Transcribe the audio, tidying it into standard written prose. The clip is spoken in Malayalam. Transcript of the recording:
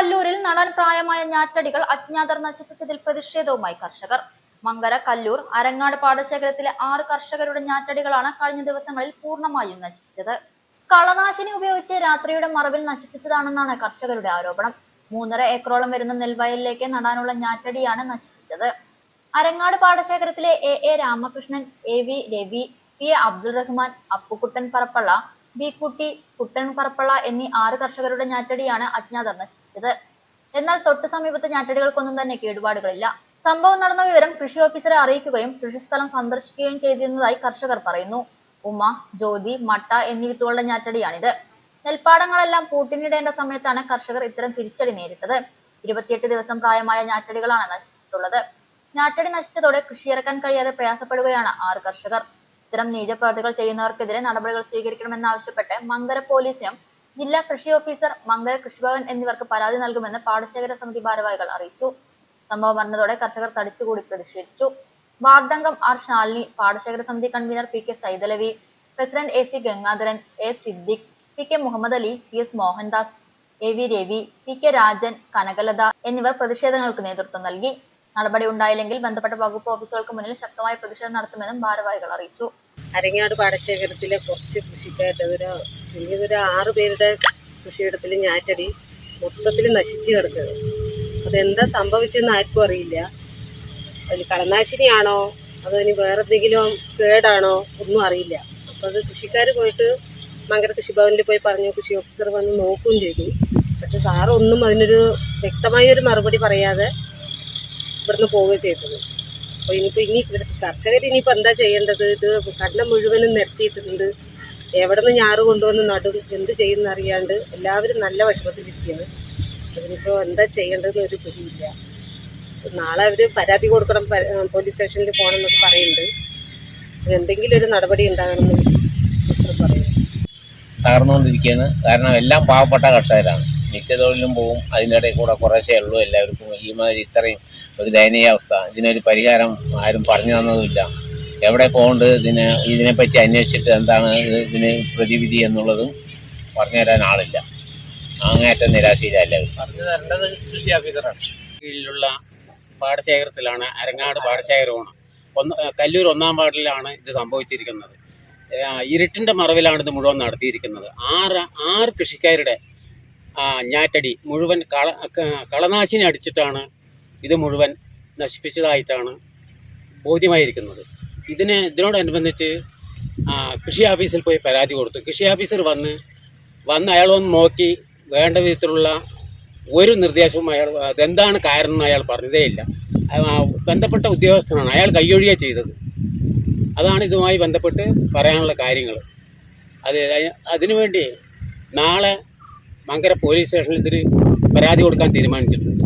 കല്ലൂരിൽ നടാൻ പ്രായമായ ഞാറ്റടികൾ അജ്ഞാതർ നശിപ്പിച്ചതിൽ പ്രതിഷേധവുമായി കർഷകർ. മങ്കര, കല്ലൂർ, അരങ്ങാട് പാടശേഖരത്തിലെ 6 കർഷകരുടെ ഞാറ്റടികളാണ് കഴിഞ്ഞ ദിവസങ്ങളിൽ പൂർണ്ണമായും നശിപ്പിച്ചത്. കളനാശിനി ഉപയോഗിച്ച് രാത്രിയുടെ മറവിൽ നശിപ്പിച്ചതാണെന്നാണ് കർഷകരുടെ ആരോപണം. 3.5 ഏക്കറോളം വരുന്ന നെൽവയലിലേക്ക് നടാനുള്ള ഞാറ്റടിയാണ് നശിപ്പിച്ചത്. അരങ്ങാട് പാടശേഖരത്തിലെ A Ramakrishnan, AV Ravi, PA Abdul Rahman, Appukuttan Parappalla, B Kuttan Parappalla എന്നീ 6 കർഷകരുടെ ഞാറ്റടിയാണ് അജ്ഞാതർ നശിപ്പിച്ചത്. എന്നാൽ തൊട്ടു സമീപത്തെ ഞാറ്റടികൾക്കൊന്നും തന്നെ കേടുപാടുകളില്ല. സംഭവം നടന്ന വിവരം കൃഷി ഓഫീസറെ അറിയിക്കുകയും കൃഷിസ്ഥലം സന്ദർശിക്കുകയും ചെയ്തിരുന്നതായി കർഷകർ പറയുന്നു. ഉമ, ജ്യോതി, മട്ട എന്നീ വിത്തുകളുടെ ഞാറ്റടിയാണിത്. നെൽപ്പാടങ്ങളെല്ലാം പൂട്ടിനിടേണ്ട സമയത്താണ് കർഷകർ ഇത്തരം തിരിച്ചടി നേരിട്ടത്. 28 ദിവസം പ്രായമായ ഞാറ്റടികളാണ് നശിപ്പിച്ചിട്ടുള്ളത്. ഞാറ്റടി നശിച്ചതോടെ കൃഷിയിറക്കാൻ കഴിയാതെ പ്രയാസപ്പെടുകയാണ് 6 കർഷകർ. ഇത്തരം നീചപ്രവർത്തികൾ ചെയ്യുന്നവർക്കെതിരെ നടപടികൾ സ്വീകരിക്കണമെന്നാവശ്യപ്പെട്ട് മങ്കര പോലീസിനും ജില്ലാ കൃഷി ഓഫീസർ, മങ്കര കൃഷിഭവൻ എന്നിവർക്ക് പരാതി നൽകുമെന്ന് പാടശേഖര സമിതി ഭാരവാഹികൾ അറിയിച്ചു. സംഭവം അറിഞ്ഞതോടെ കർഷകർ തടിച്ചുകൂടി പ്രതിഷേധിച്ചു. വാർഡംഗം ആർ ശാലിനി, പാടശേഖര സമിതി convener PK Saithalavi, president AC Gangadharan, A Siddique, PK Muhammad Ali, PS Mohandas, AV Ravi, PK Rajan, Kanakalatha എന്നിവർ പ്രതിഷേധങ്ങൾക്ക് നേതൃത്വം നൽകി. നടപടി ഉണ്ടായില്ലെങ്കിൽ ബന്ധപ്പെട്ട വകുപ്പ് ഓഫീസുകൾക്ക് മുന്നിൽ ശക്തമായ പ്രതിഷേധം നടത്തുമെന്നും ഭാരവാഹികൾ അറിയിച്ചു. അരങ്ങാട് പാടശേഖരത്തിലെ കുറച്ച് കൃഷിക്കാരുടെ ഒരു 6 പേരുടെ കൃഷിയിടത്തിൽ ഞാറ്റടി മൊത്തത്തിൽ നശിച്ചു കിടക്കുന്നത്. അതെന്താ സംഭവിച്ചെന്ന് ആർക്കും അറിയില്ല. അതിൽ കളനാശിനിയാണോ അതോ ഇനി വേറെ എന്തെങ്കിലും കേടാണോ ഒന്നും അറിയില്ല. അപ്പോൾ അത് കൃഷിക്കാർ പോയിട്ട് മങ്കര കൃഷിഭവനിൽ പോയി പറഞ്ഞു. കൃഷി ഓഫീസർ വന്ന് നോക്കുകയും ചെയ്തു. പക്ഷെ സാറൊന്നും അതിനൊരു വ്യക്തമായൊരു മറുപടി പറയാതെ ഇവിടുന്ന് പോവുകയും ചെയ്തത്. അപ്പോൾ ഇനി കർഷകർ ഇനിയിപ്പോൾ എന്താ ചെയ്യേണ്ടത്? ഇത് കണ്ടം മുഴുവനും നിരത്തിയിട്ടുണ്ട്. എവിടെ നിന്ന് ഞാറ് കൊണ്ടുവന്ന് നടും, എന്ത് ചെയ്യുന്ന അറിയാണ്ട് എല്ലാവരും നല്ല വിഷമത്തിലിരിക്കുകയാണ്. അതിനിപ്പോൾ എന്താ ചെയ്യേണ്ടതെന്ന് ഒരു പിടിയില്ല. നാളെ അവർ പരാതി കൊടുക്കണം, പോലീസ് സ്റ്റേഷനിൽ പോകണം എന്നൊക്കെ പറയുന്നുണ്ട്. എന്തെങ്കിലും ഒരു നടപടി ഉണ്ടാകണമെന്ന് മാത്രം പറയുന്നു. തകർന്നുകൊണ്ടിരിക്കുകയാണ്. കാരണം എല്ലാം പാവപ്പെട്ട കർഷകരാണ്. നിത്യതൊഴിലും പോവും, അതിൻ്റെ ഇടയിൽ കൂടെ കുറേശ്ശേ ഉള്ളൂ. എല്ലാവർക്കും ഈ മാതിരി ഇത്രയും ഒരു ദയനീയാവസ്ഥ. ഇതിനൊരു പരിഹാരം ആരും പറഞ്ഞു തന്നതുമില്ല. എവിടെ പോകണ്ട് ഇതിനെപ്പറ്റി അന്വേഷിച്ചിട്ട് എന്താണ് ഇതിന് പ്രതിവിധി എന്നുള്ളതും പറഞ്ഞു തരാൻ ആളില്ല. അങ്ങേയറ്റം നിരാശയിലല്ല. പറഞ്ഞു തരേണ്ടത് കൃഷി ഓഫീസറാണ്. കീഴിലുള്ള പാടശേഖരത്തിലാണ്, അരങ്ങാട് പാടശേഖരമാണ്. കല്ലൂർ 1-ാം വാർഡിലാണ് ഇത് സംഭവിച്ചിരിക്കുന്നത്. ഇരുട്ടിൻ്റെ മറവിലാണ് ഇത് മുഴുവൻ നടത്തിയിരിക്കുന്നത്. 6 കൃഷിക്കാരുടെ ഞാറ്റടി മുഴുവൻ കളനാശിനി അടിച്ചിട്ടാണ് ഇത് മുഴുവൻ നശിപ്പിച്ചതായിട്ടാണ് ബോധ്യമായിരിക്കുന്നത്. ഇതിനോടനുബന്ധിച്ച് കൃഷി ഓഫീസിൽ പോയി പരാതി കൊടുത്തു. കൃഷി ഓഫീസർ വന്ന് അയാൾ വന്ന് നോക്കി വേണ്ട വിധത്തിലുള്ള ഒരു നിർദ്ദേശവും അതെന്താണ് കാരണം എന്ന് അയാൾ പറഞ്ഞതേ ഇല്ല. ബന്ധപ്പെട്ട ഉദ്യോഗസ്ഥനാണ്, അയാൾ കയ്യൊഴിയുക ചെയ്തത്. അതാണ് ഇതുമായി ബന്ധപ്പെട്ട് പറയാനുള്ള കാര്യങ്ങൾ. അതിനുവേണ്ടി നാളെ മങ്കര പോലീസ് സ്റ്റേഷനിൽ ഇതിന് പരാതി കൊടുക്കാൻ തീരുമാനിച്ചിട്ടുണ്ട്.